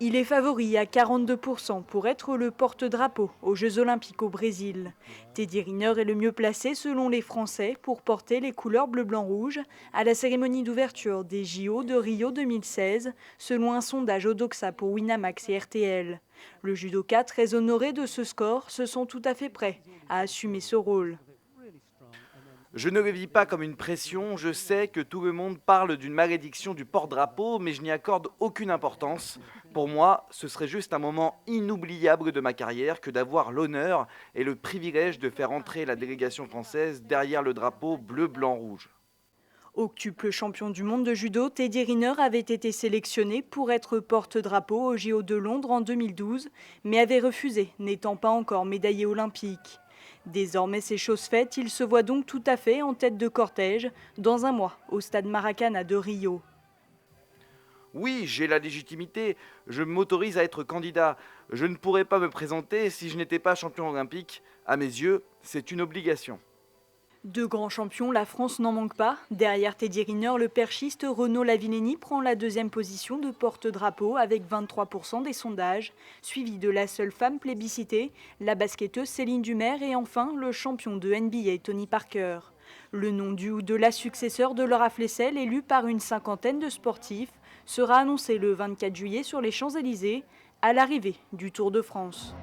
Il est favori à 42% pour être le porte-drapeau aux Jeux Olympiques au Brésil. Teddy Riner est le mieux placé selon les Français pour porter les couleurs bleu-blanc-rouge à la cérémonie d'ouverture des JO de Rio 2016, selon un sondage Odoxa pour Winamax et RTL. Le judoka, très honoré de ce score, se sent tout à fait prêt à assumer ce rôle. Je ne le vis pas comme une pression, je sais que tout le monde parle d'une malédiction du porte-drapeau, mais je n'y accorde aucune importance. Pour moi, ce serait juste un moment inoubliable de ma carrière que d'avoir l'honneur et le privilège de faire entrer la délégation française derrière le drapeau bleu-blanc-rouge. Octuple champion du monde de judo, Teddy Riner avait été sélectionné pour être porte-drapeau aux JO de Londres en 2012, mais avait refusé, n'étant pas encore médaillé olympique. Désormais, c'est chose faite, il se voit donc tout à fait en tête de cortège dans un mois au stade Maracana de Rio. Oui, j'ai la légitimité, je m'autorise à être candidat. Je ne pourrais pas me présenter si je n'étais pas champion olympique. À mes yeux, c'est une obligation. Deux grands champions, la France n'en manque pas. Derrière Teddy Riner, le perchiste Renaud Lavillenie prend la deuxième position de porte-drapeau avec 23% des sondages, suivi de la seule femme plébiscitée, la basketteuse Céline Dumer et enfin le champion de NBA Tony Parker. Le nom du ou de la successeur de Laura Flessel, élu par une cinquantaine de sportifs, sera annoncé le 24 juillet sur les Champs-Élysées à l'arrivée du Tour de France.